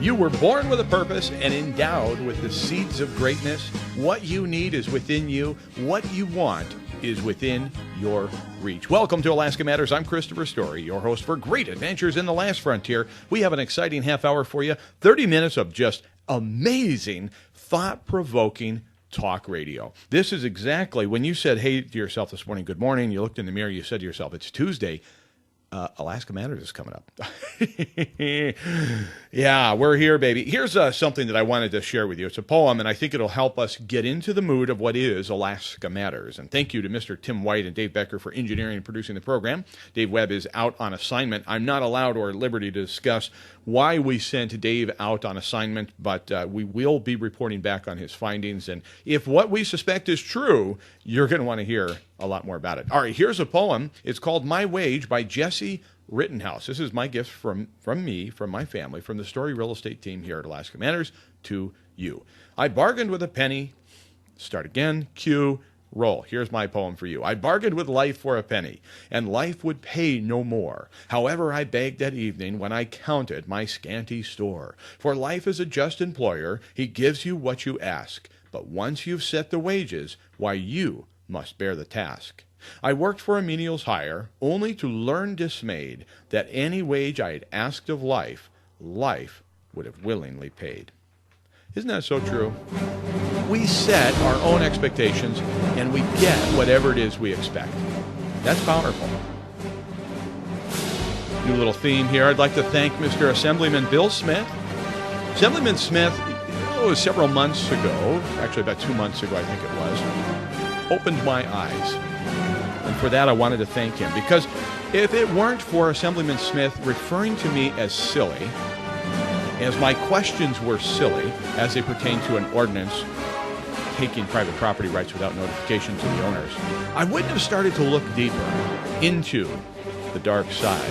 You were born with a purpose and endowed with the seeds of greatness. What you need is within you. What you want is within your reach. Welcome to Alaska Matters. I'm Christopher Story, your host for Great Adventures in the Last Frontier. We have an exciting half hour for you. 30 minutes of just amazing, thought-provoking talk radio. This is exactly when you said, hey to yourself this morning, good morning, you looked in the mirror, you said to yourself, it's Tuesday. Alaska Matters is coming up. Yeah, we're here, baby. Here's something that I wanted to share with you. It's a poem, and I think it'll help us get into the mood of what is Alaska Matters. And thank you to Mr. Tim White and Dave Becker for engineering and producing the program. Dave Webb is out on assignment. I'm not allowed or at liberty to discuss why we sent Dave out on assignment, but we will be reporting back on his findings. And if what we suspect is true, you're going to want to hear a lot more about it. All right, here's a poem. It's called My Wage by Jesse Rittenhouse. This is my gift from me, from my family, from the Story Real Estate team here at Alaska Matters to you. I bargained with a penny. Start again. Cue. Roll. Here's my poem for you. I bargained with life for a penny, and life would pay no more. However, I begged that evening when I counted my scanty store. For life is a just employer. He gives you what you ask. But once you've set the wages, why, you must bear the task. I worked for a menial's hire, only to learn dismayed that any wage I had asked of life, life would have willingly paid. Isn't that so true? We set our own expectations, and we get whatever it is we expect. That's powerful. New little theme here. I'd like to thank Mr. Assemblyman Bill Smith. Assemblyman Smith, several months ago, actually about 2 months ago, I think it was, opened my eyes. And for that, I wanted to thank him. Because if it weren't for Assemblyman Smith referring to me as silly, as my questions were silly as they pertain to an ordinance taking private property rights without notification to the owners, I wouldn't have started to look deeper into the dark side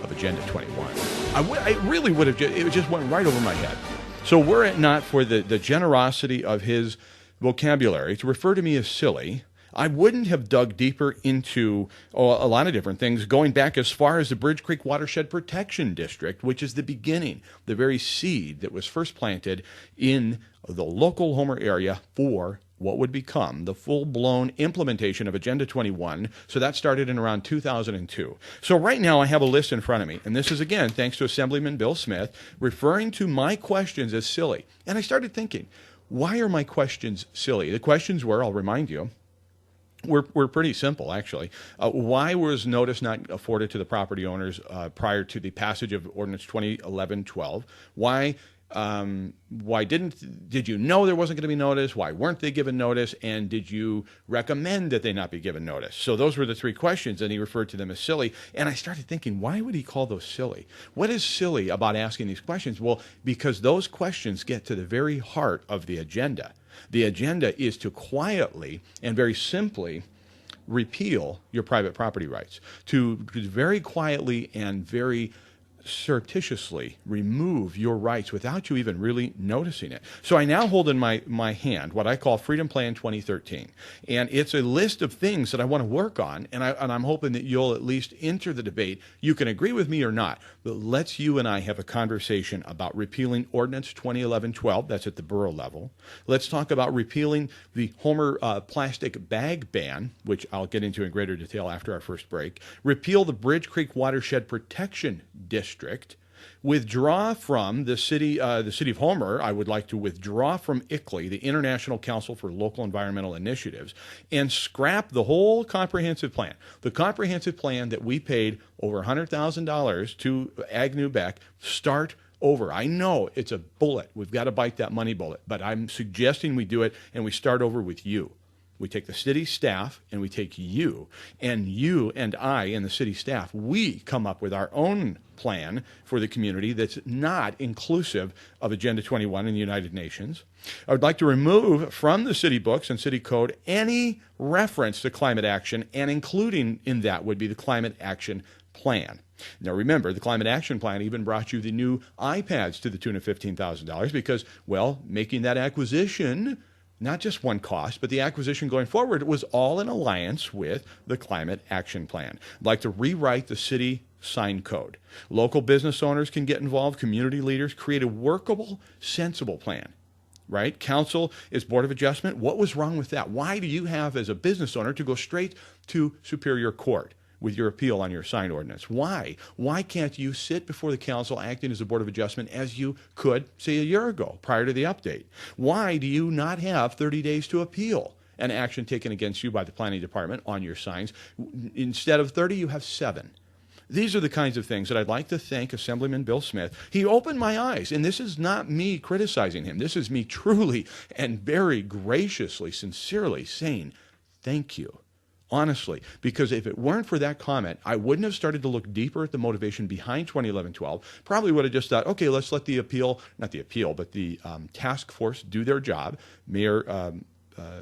of Agenda 21. I really would have, it just went right over my head. So were it not for the generosity of his vocabulary to refer to me as silly, I wouldn't have dug deeper into a lot of different things, going back as far as the Bridge Creek Watershed Protection District, which is the beginning, the very seed that was first planted in the local Homer area for what would become the full-blown implementation of Agenda 21. So that started in around 2002. So right now I have a list in front of me, and this is, again, thanks to Assemblyman Bill Smith, referring to my questions as silly. And I started thinking, why are my questions silly? The questions were, I'll remind you, we're pretty simple, actually. Why was notice not afforded to the property owners prior to the passage of Ordinance 2011-12? Why did you know there wasn't going to be notice? Why weren't they given notice? And did you recommend that they not be given notice? So those were the three questions, and he referred to them as silly. And I started thinking, why would he call those silly? What is silly about asking these questions? Well, because those questions get to the very heart of the agenda. The agenda is to quietly and very simply repeal your private property rights, to very quietly and very surreptitiously remove your rights without you even really noticing it. So I now hold in my hand what I call Freedom Plan 2013. And it's a list of things that I want to work on, and I'm hoping that you'll at least enter the debate. You can agree with me or not, but let's you and I have a conversation about repealing Ordinance 2011-12. That's at the borough level. Let's talk about repealing the Homer plastic bag ban, which I'll get into in greater detail after our first break. Repeal the Bridge Creek Watershed Protection District. Withdraw from the city of Homer. I would like to withdraw from ICLEI, the International Council for Local Environmental Initiatives, and scrap the whole comprehensive plan. The comprehensive plan that we paid over $100,000 to Agnew Beck. Start over. I know it's a bullet. We've got to bite that money bullet, but I'm suggesting we do it, and we start over with you. We take the city staff, and we take you and I and the city staff. We come up with our own plan for the community that's not inclusive of Agenda 21 in the United Nations. I would like to remove from the city books and city code any reference to climate action, and including in that would be the Climate Action Plan. Now remember, the Climate Action Plan even brought you the new iPads to the tune of $15,000 because, well, making that acquisition, not just one cost, but the acquisition going forward was all in alliance with the Climate Action Plan. I'd like to rewrite the city sign code. Local business owners can get involved, community leaders, create a workable, sensible plan. Right? Council is Board of Adjustment. What was wrong with that? Why do you have, as a business owner, to go straight to Superior Court with your appeal on your sign ordinance? Why? Why can't you sit before the council acting as a Board of Adjustment as you could, say, a year ago prior to the update? Why do you not have 30 days to appeal an action taken against you by the planning department on your signs? Instead of 30, you have 7. These are the kinds of things that I'd like to thank Assemblyman Bill Smith. He opened my eyes, and this is not me criticizing him. This is me truly and very graciously, sincerely saying thank you, honestly, because if it weren't for that comment, I wouldn't have started to look deeper at the motivation behind 2011-12. Probably would have just thought, okay, let's let the task force do their job. Mayor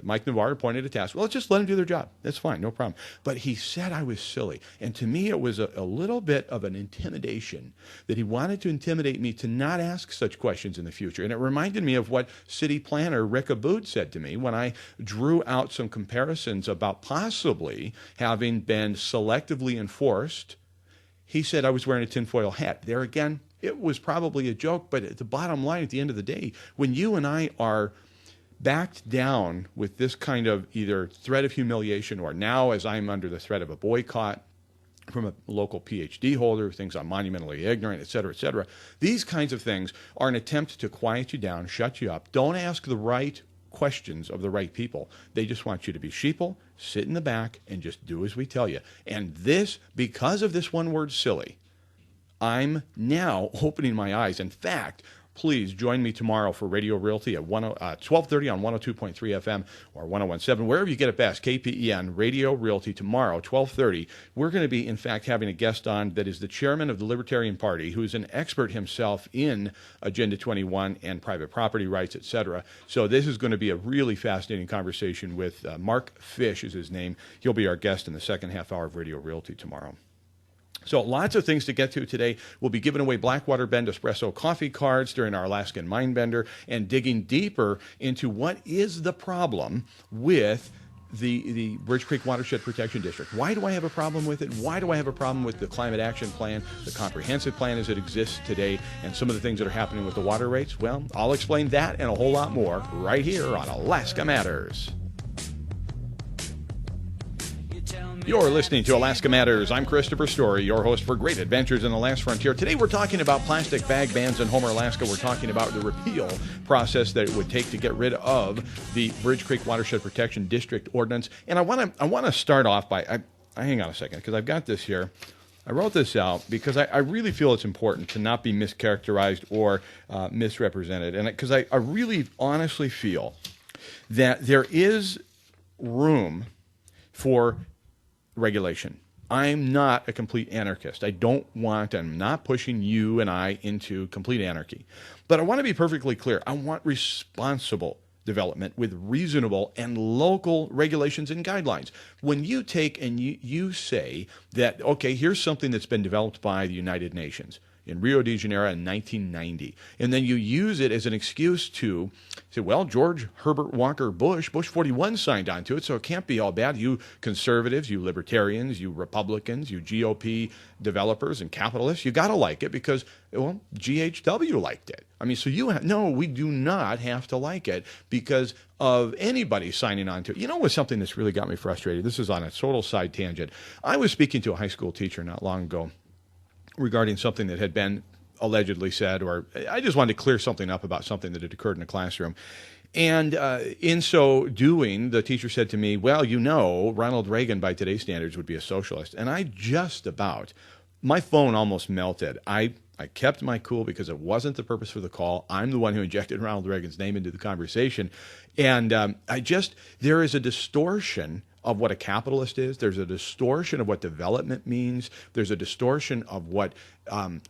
Mike Navarre appointed a task. Well, let's just let them do their job. That's fine, no problem. But he said I was silly. And to me, it was a little bit of an intimidation, that he wanted to intimidate me to not ask such questions in the future. And it reminded me of what city planner Rick Abood said to me when I drew out some comparisons about possibly having been selectively enforced. He said I was wearing a tinfoil hat. There again, it was probably a joke, but at the bottom line, at the end of the day, when you and I are backed down with this kind of either threat of humiliation, or now as I'm under the threat of a boycott from a local PhD holder who thinks I'm monumentally ignorant, et cetera, these kinds of things are an attempt to quiet you down, shut you up. Don't ask the right questions of the right people. They just want you to be sheeple, sit in the back, and just do as we tell you. And this, because of this one word, silly, I'm now opening my eyes. In fact, please join me tomorrow for Radio Realty at 12:30 on 102.3 FM or 101.7, wherever you get it best. KPEN, Radio Realty, tomorrow, 12:30. We're going to be, in fact, having a guest on that is the chairman of the Libertarian Party, who's an expert himself in Agenda 21 and private property rights, et cetera. So this is going to be a really fascinating conversation with Mark Fish is his name. He'll be our guest in the second half hour of Radio Realty tomorrow. So lots of things to get to today. We'll be giving away Blackwater Bend Espresso coffee cards during our Alaskan Mind Bender and digging deeper into what is the problem with the Bridge Creek Watershed Protection District. Why do I have a problem with it? Why do I have a problem with the Climate Action Plan, the comprehensive plan as it exists today, and some of the things that are happening with the water rates? Well, I'll explain that and a whole lot more right here on Alaska Matters. You're listening to Alaska Matters. I'm Christopher Story, your host for Great Adventures in the Last Frontier. Today we're talking about plastic bag bans in Homer, Alaska. We're talking about the repeal process that it would take to get rid of the Bridge Creek Watershed Protection District ordinance. And I want to start off by, hang on a second, because I've got this here. I wrote this out because I really feel it's important to not be mischaracterized or misrepresented. And because I really honestly feel that there is room for regulation. I'm not a complete anarchist. I'm not pushing you and I into complete anarchy. But I want to be perfectly clear. I want responsible development with reasonable and local regulations and guidelines. When you take and you say that, okay, here's something that's been developed by the United Nations in Rio de Janeiro in 1990, and then you use it as an excuse to say, well, George Herbert Walker Bush 41 signed on to it, so it can't be all bad. You conservatives, you libertarians, you Republicans, you GOP developers and capitalists, you got to like it because, well, GHW liked it. I mean, so no, we do not have to like it because of anybody signing on to it. You know what's something that's really got me frustrated? This is on a total side tangent. I was speaking to a high school teacher not long ago regarding something that had been allegedly said, or I just wanted to clear something up about something that had occurred in a classroom. And in so doing, the teacher said to me, well, Ronald Reagan by today's standards would be a socialist. And my phone almost melted. I kept my cool because it wasn't the purpose for the call. I'm the one who injected Ronald Reagan's name into the conversation. And there is a distortion of what a capitalist is. There's a distortion of what development means. There's a distortion of what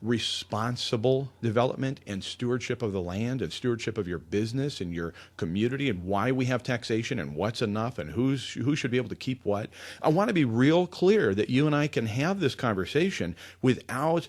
responsible development and stewardship of the land and stewardship of your business and your community and why we have taxation and what's enough and who should be able to keep what. I want to be real clear that you and I can have this conversation without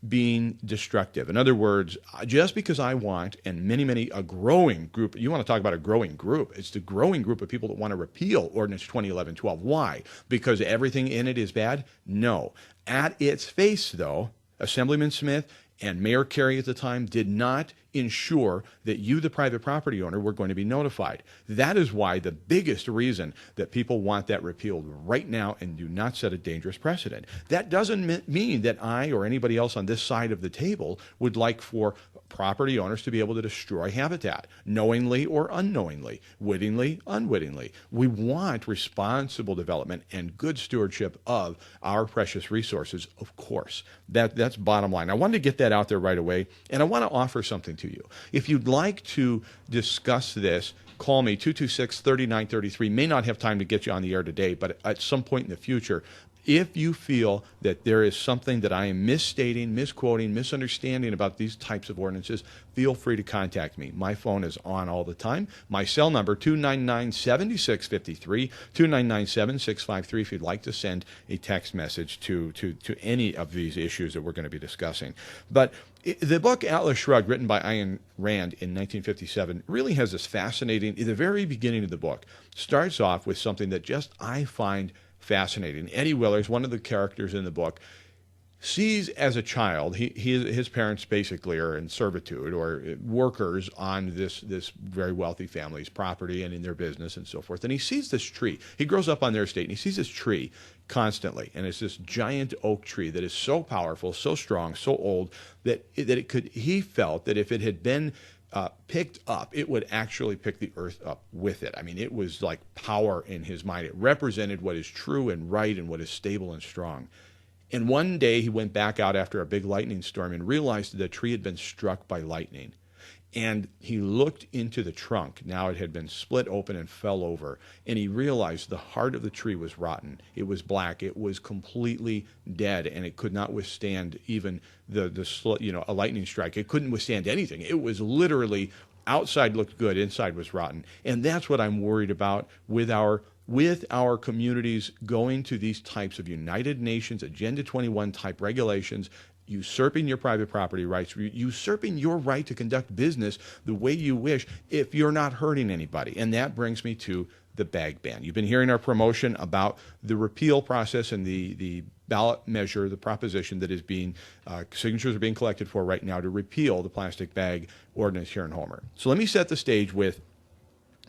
being destructive. In other words, just because I want, and many, a growing group, you want to talk about a growing group, it's the growing group of people that want to repeal Ordinance 2011-12. Why? Because everything in it is bad? No. At its face, though, Assemblyman Smith and Mayor Carey at the time did not ensure that you, the private property owner, were going to be notified. That is why the biggest reason that people want that repealed right now and do not set a dangerous precedent. That doesn't mean that I or anybody else on this side of the table would like for property owners to be able to destroy habitat, knowingly or unknowingly, wittingly, unwittingly. We want responsible development and good stewardship of our precious resources, of course. That's bottom line. I wanted to get that out there right away, and I want to offer something to you. If you'd like to discuss this, call me, 226-3933. May not have time to get you on the air today, but at some point in the future, if you feel that there is something that I am misstating, misquoting, misunderstanding about these types of ordinances, feel free to contact me. My phone is on all the time. My cell number, 299-7653, 299-7653, if you'd like to send a text message to any of these issues that we're going to be discussing. But the book Atlas Shrugged, written by Ayn Rand in 1957, really has this fascinating, the very beginning of the book, starts off with something that just I find fascinating. Eddie Willers, one of the characters in the book, sees as a child, his parents basically are in servitude or workers on this very wealthy family's property and in their business and so forth. And he sees this tree. He grows up on their estate and he sees this tree constantly. And it's this giant oak tree that is so powerful, so strong, so old that he felt that if it had been picked up, it would actually pick the earth up with it. I mean, it was like power in his mind. It represented what is true and right and what is stable and strong. And one day he went back out after a big lightning storm and realized that the tree had been struck by lightning. And he looked into the trunk. Now it had been split open and fell over. And he realized the heart of the tree was rotten. It was black. It was completely dead, and it could not withstand even a lightning strike. It couldn't withstand anything. It was literally, outside looked good, inside was rotten. And that's what I'm worried about with our communities going to these types of United Nations Agenda 21 type regulations, usurping your private property rights, usurping your right to conduct business the way you wish if you're not hurting anybody. And that brings me to the bag ban. You've been hearing our promotion about the repeal process and the ballot measure, the proposition that is being, signatures are being collected for right now to repeal the plastic bag ordinance here in Homer. So let me set the stage with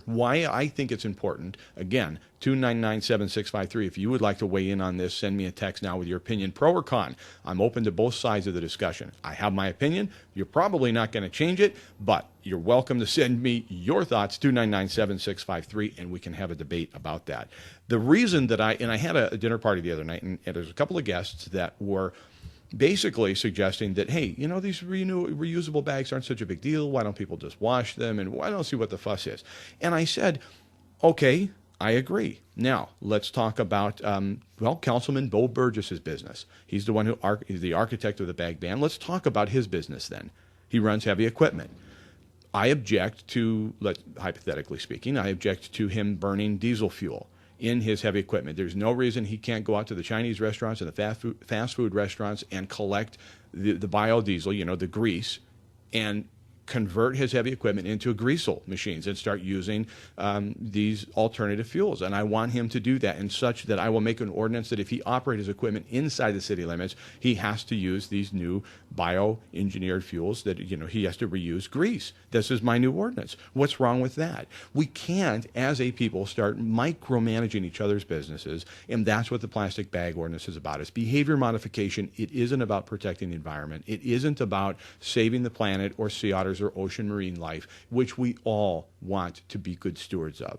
why I think it's important. Again, 299-7653. If you would like to weigh in on this, send me a text now with your opinion, pro or con. I'm open to both sides of the discussion. I have my opinion. You're probably not going to change it, but you're welcome to send me your thoughts, 299-7653, and we can have a debate about that. The reason that I had a dinner party the other night, and there's a couple of guests that were basically suggesting that, hey, these reusable bags aren't such a big deal. Why don't people just wash them? And I don't see what the fuss is. And I said, okay, I agree. Now, let's talk about, Councilman Bo Burgess's business. He's the one who is the architect of the bag ban. Let's talk about his business then. He runs heavy equipment. I object to, hypothetically speaking, I object to him burning diesel fuel in his heavy equipment. There's no reason he can't go out to the Chinese restaurants and the fast food restaurants and collect the biodiesel, the grease, and convert his heavy equipment into greasel machines and start using these alternative fuels. And I want him to do that in such that I will make an ordinance that if he operates his equipment inside the city limits, he has to use these new bioengineered fuels that, he has to reuse grease. This is my new ordinance. What's wrong with that? We can't, as a people, start micromanaging each other's businesses, and that's what the plastic bag ordinance is about. It's behavior modification. It isn't about protecting the environment. It isn't about saving the planet or sea otters or ocean marine life, which we all want to be good stewards of.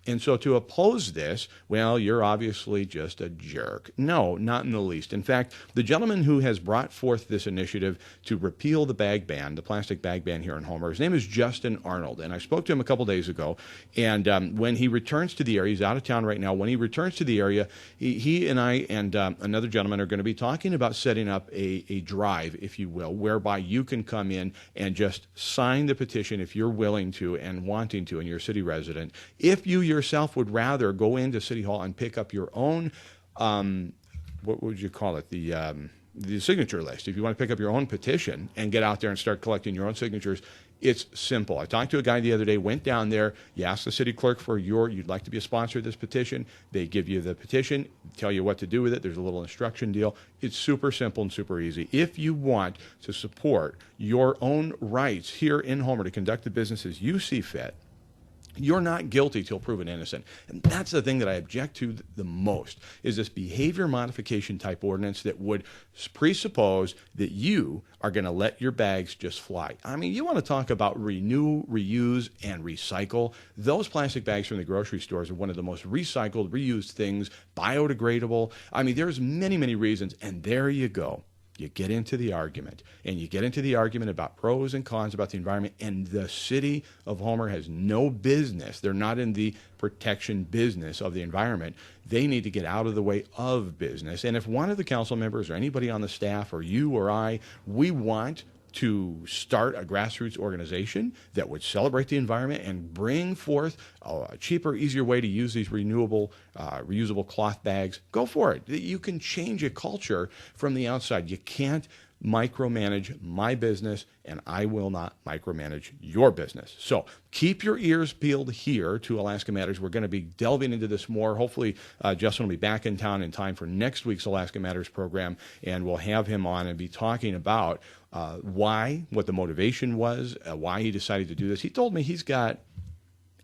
And so to oppose this, well, you're obviously just a jerk. No, not in the least. In fact, the gentleman who has brought forth this initiative to repeal the bag ban, the plastic bag ban here in Homer, his name is Justin Arnold. And I spoke to him a couple days ago. And when he returns to the area, he's out of town right now. When he returns to the area, he and I and another gentleman are going to be talking about setting up a drive, if you will, whereby you can come in and just sign the petition if you're willing to and wanting to, and you're a city resident. If you yourself would rather go into City Hall and pick up your own, what would you call it? the signature list. If you want to pick up your own petition and get out there and start collecting your own signatures, it's simple. I talked to a guy the other day, went down there, you ask the city clerk for you'd like to be a sponsor of this petition. They give you the petition, tell you what to do with it. There's a little instruction deal. It's super simple and super easy. If you want to support your own rights here in Homer to conduct the business as you see fit, you're not guilty till proven innocent. And that's the thing that I object to the most, is this behavior modification type ordinance that would presuppose that you are going to let your bags just fly. I mean, you want to talk about renew, reuse, and recycle. Those plastic bags from the grocery stores are one of the most recycled, reused things, biodegradable. I mean, there's many, many reasons, and there you go. You get into the argument, and you get into the argument about pros and cons about the environment, and the city of Homer has no business. They're not in the protection business of the environment. They need to get out of the way of business. And if one of the council members or anybody on the staff or you or I, we want to start a grassroots organization that would celebrate the environment and bring forth a cheaper, easier way to use these renewable, reusable cloth bags, go for it. You can change a culture from the outside. You can't micromanage my business, and I will not micromanage your business. So keep your ears peeled here to Alaska Matters. We're going to be delving into this more. Hopefully, Justin will be back in town in time for next week's Alaska Matters program, and we'll have him on and be talking about what the motivation was, why he decided to do this. He told me he's got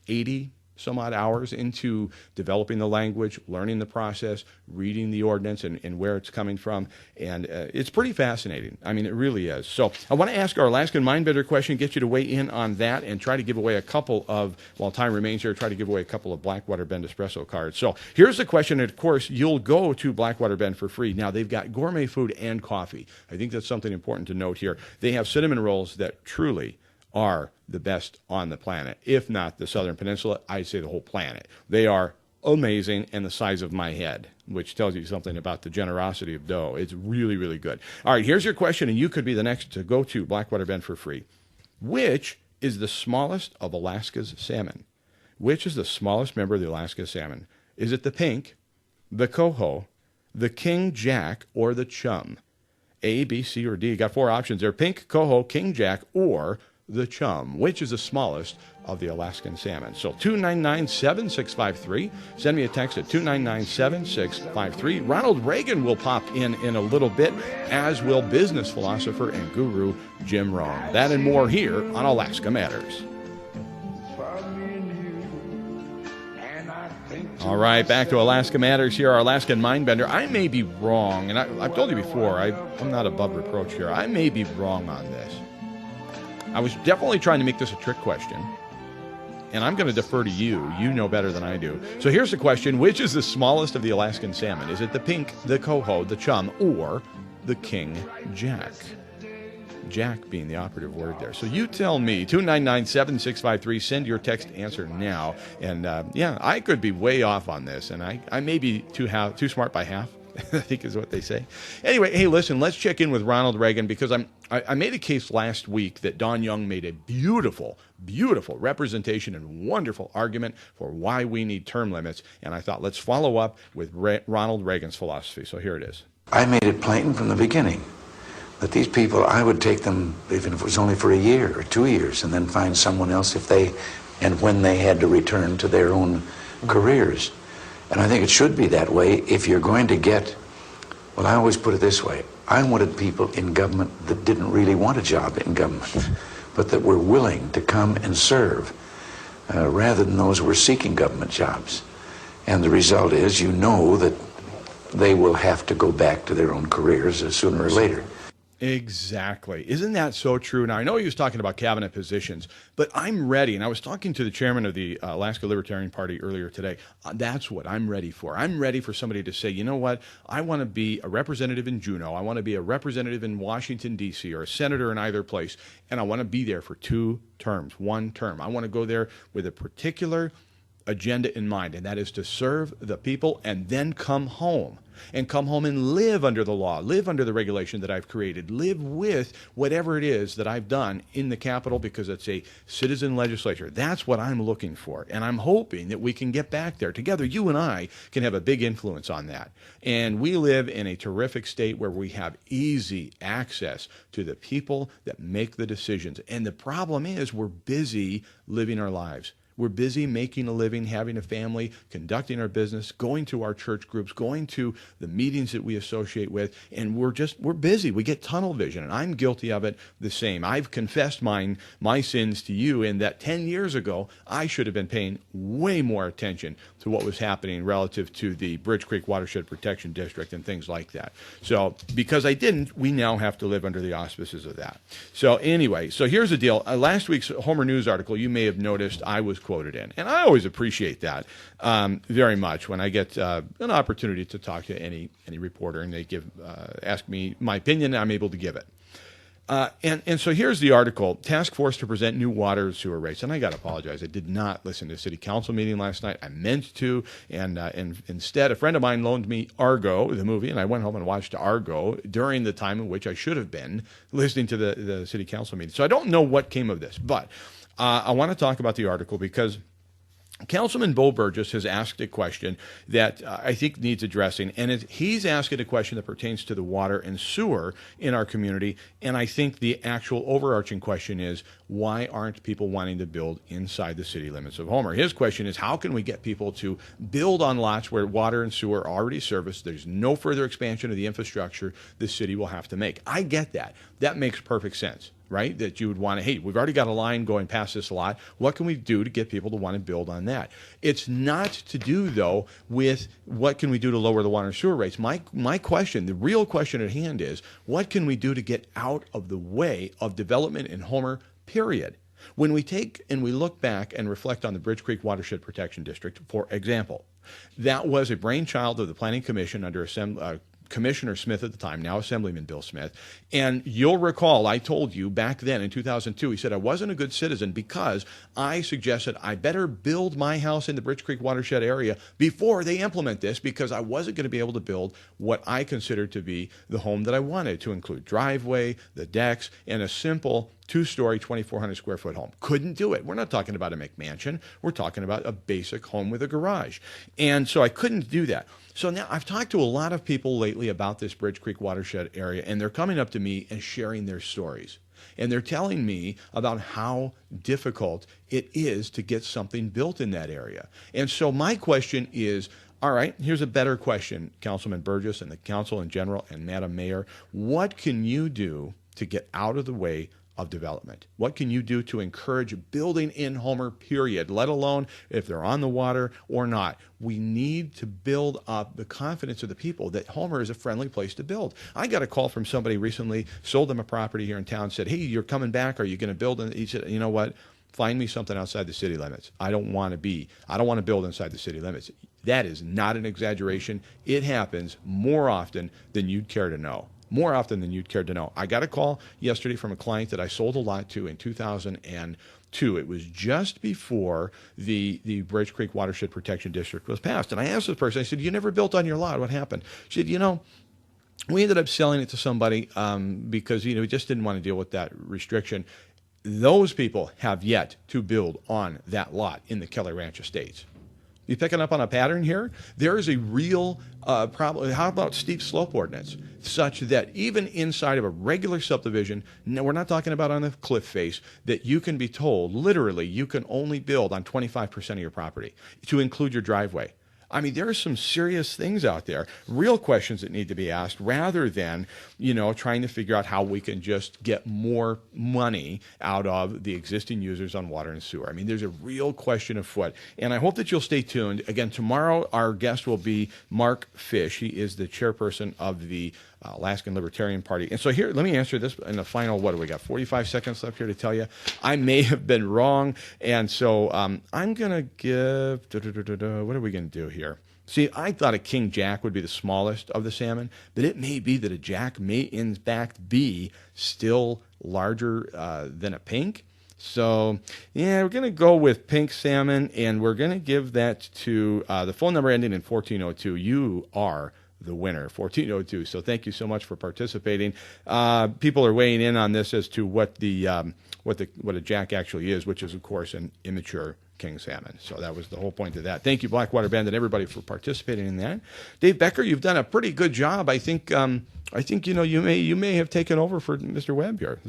80 some odd hours into developing the language, learning the process, reading the ordinance and where it's coming from. And it's pretty fascinating. I mean, it really is. So I want to ask our Alaskan Mindbender question, get you to weigh in on that, and try to give away a couple of, while time remains here, try to give away a couple of Blackwater Bend espresso cards. So here's the question. And of course, you'll go to Blackwater Bend for free. Now, they've got gourmet food and coffee. I think that's something important to note here. They have cinnamon rolls that truly are the best on the planet. If not the Southern Peninsula, I'd say the whole planet. They are amazing and the size of my head, which tells you something about the generosity of dough. It's really, really good. All right, here's your question, and you could be the next to go to Blackwater Bend for free. Which is the smallest of Alaska's salmon? Which is the smallest member of the Alaska salmon? Is it the pink, the coho, the king jack, or the chum? A, B, C, or D. You got four options there. Pink, coho, king jack, or the chum. Which is the smallest of the Alaskan salmon? So 299-7653. Send me a text at 299-7653. Ronald Reagan will pop in a little bit, as will business philosopher and guru Jim Rohn. That and more here on Alaska Matters. All right, back to Alaska Matters here, our Alaskan Mindbender. I may be wrong, and I've told you before, I'm not above reproach here. I may be wrong on this. I was definitely trying to make this a trick question, and I'm going to defer to you. You know better than I do. So here's the question. Which is the smallest of the Alaskan salmon? Is it the pink, the coho, the chum, or the king jack? Jack being the operative word there. So you tell me. 299-7653. Send your text answer now. And I could be way off on this, and I may be too smart by half, I think is what they say. Anyway, hey, listen, let's check in with Ronald Reagan, because I made a case last week that Don Young made a beautiful, beautiful representation and wonderful argument for why we need term limits. And I thought, let's follow up with Ronald Reagan's philosophy. So here it is. I made it plain from the beginning that these people, I would take them, even if it was only for a year or 2 years, and then find someone else when they had to return to their own careers. And I think it should be that way if you're going to get, well, I always put it this way. I wanted people in government that didn't really want a job in government, but that were willing to come and serve, rather than those who were seeking government jobs. And the result is, you know that they will have to go back to their own careers sooner or later. Exactly. Isn't that so true? Now, I know he was talking about cabinet positions, but I'm ready. And I was talking to the chairman of the Alaska Libertarian Party earlier today. That's what I'm ready for. I'm ready for somebody to say, you know what? I want to be a representative in Juneau. I want to be a representative in Washington, D.C., or a senator in either place. And I want to be there for 2 terms, 1 term. I want to go there with a particular agenda in mind, and that is to serve the people and then come home. And come home and live under the law, live under the regulation that I've created, live with whatever it is that I've done in the Capitol, because it's a citizen legislature. That's what I'm looking for. And I'm hoping that we can get back there together. You and I can have a big influence on that. And we live in a terrific state where we have easy access to the people that make the decisions. And the problem is we're busy living our lives. We're busy making a living, having a family, conducting our business, going to our church groups, going to the meetings that we associate with, and we're busy. We get tunnel vision, and I'm guilty of it the same. I've confessed my sins to you in that 10 years ago, I should have been paying way more attention to what was happening relative to the Bridge Creek Watershed Protection District and things like that. So because I didn't, we now have to live under the auspices of that. So anyway, so here's the deal. Last week's Homer News article, you may have noticed I was quoted in. And I always appreciate that very much when I get an opportunity to talk to any reporter and they ask me my opinion, I'm able to give it. And so here's the article, Task Force to Present New Water and Sewer Rates. And I got to apologize. I did not listen to the city council meeting last night. I meant to. And instead, a friend of mine loaned me Argo, the movie, and I went home and watched Argo during the time in which I should have been listening to the city council meeting. So I don't know what came of this. But I want to talk about the article because Councilman Bo Burgess has asked a question that I think needs addressing, and he's asking a question that pertains to the water and sewer in our community, and I think the actual overarching question is, why aren't people wanting to build inside the city limits of Homer? His question is, how can we get people to build on lots where water and sewer are already serviced? There's no further expansion of the infrastructure the city will have to make. I get that. That makes perfect sense. Right? That you would want to, hey, we've already got a line going past this lot. What can we do to get people to want to build on that? It's not to do, though, with what can we do to lower the water and sewer rates. My question, the real question at hand is, what can we do to get out of the way of development in Homer, period? When we take and we look back and reflect on the Bridge Creek Watershed Protection District, for example, that was a brainchild of the Planning Commission under Commissioner Smith at the time, now Assemblyman Bill Smith. And you'll recall, I told you back then in 2002, he said I wasn't a good citizen because I suggested I better build my house in the Bridge Creek watershed area before they implement this, because I wasn't going to be able to build what I considered to be the home that I wanted, to include driveway, the decks, and a simple 2-story, 2,400 square foot home. Couldn't do it. We're not talking about a McMansion. We're talking about a basic home with a garage. And so I couldn't do that. So now I've talked to a lot of people lately about this Bridge Creek watershed area, and they're coming up to me and sharing their stories. And they're telling me about how difficult it is to get something built in that area. And so my question is, all right, here's a better question, Councilman Burgess and the council in general and Madam Mayor. What can you do to get out of the way of development? What can you do to encourage building in Homer, period, let alone if they're on the water or not? We need to build up the confidence of the people that Homer is a friendly place to build. I got a call from somebody recently, sold them a property here in town, said, hey, you're coming back, are you going to build? And he said, you know what? Find me something outside the city limits. I don't want to build inside the city limits. That is not an exaggeration. It happens more often than you'd care to know. More often than you'd care to know. I got a call yesterday from a client that I sold a lot to in 2002. It was just before the Bridge Creek Watershed Protection District was passed. And I asked this person, I said, you never built on your lot. What happened? She said, we ended up selling it to somebody because, we just didn't want to deal with that restriction. Those people have yet to build on that lot in the Kelly Ranch Estates. You picking up on a pattern here? There is a real problem. How about steep slope ordinance, such that even inside of a regular subdivision, no, we're not talking about on the cliff face, that you can be told, literally, you can only build on 25% of your property to include your driveway. I mean, there are some serious things out there, real questions that need to be asked, rather than, trying to figure out how we can just get more money out of the existing users on water and sewer. I mean, there's a real question afoot, and I hope that you'll stay tuned. Again, tomorrow our guest will be Mark Fish. He is the chairperson of the Alaskan Libertarian Party. And so here, let me answer this in the final, what do we got, 45 seconds left here to tell you. I may have been wrong, and so I'm going to give, what are we going to do here? See, I thought a king jack would be the smallest of the salmon, but it may be that a jack may in fact be still larger than a pink. So, yeah, we're going to go with pink salmon, and we're going to give that to the phone number ending in 1402. You are the winner, 1402. So thank you so much for participating. People are weighing in on this as to what a jack actually is, which is, of course, an immature king salmon. So that was the whole point of that. Thank you, Blackwater Band, and everybody for participating in that. Dave Becker, you've done a pretty good job. I think you may have taken over for Mr. Webb here.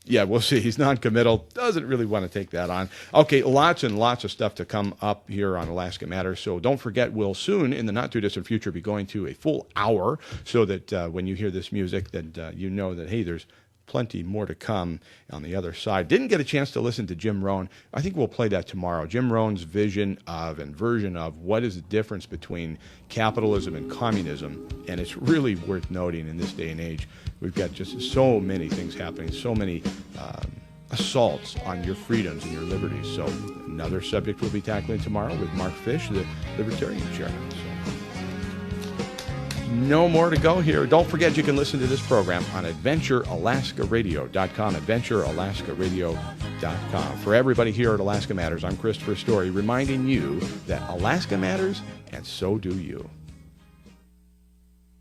Yeah, we'll see. He's non-committal. Doesn't really want to take that on. Okay, lots and lots of stuff to come up here on Alaska Matters. So don't forget, we'll soon, in the not-too-distant future, be going to a full hour so that when you hear this music, that you know that, hey, there's plenty more to come on the other side. Didn't get a chance to listen to Jim Rohn. I think we'll play that tomorrow. Jim Rohn's vision of and version of what is the difference between capitalism and communism. And it's really worth noting in this day and age. We've got just so many things happening, so many assaults on your freedoms and your liberties. So another subject we'll be tackling tomorrow with Mark Fish, the Libertarian Chairman. So no more to go here. Don't forget you can listen to this program on AdventureAlaskaRadio.com, AdventureAlaskaRadio.com. For everybody here at Alaska Matters, I'm Christopher Story, reminding you that Alaska matters, and so do you.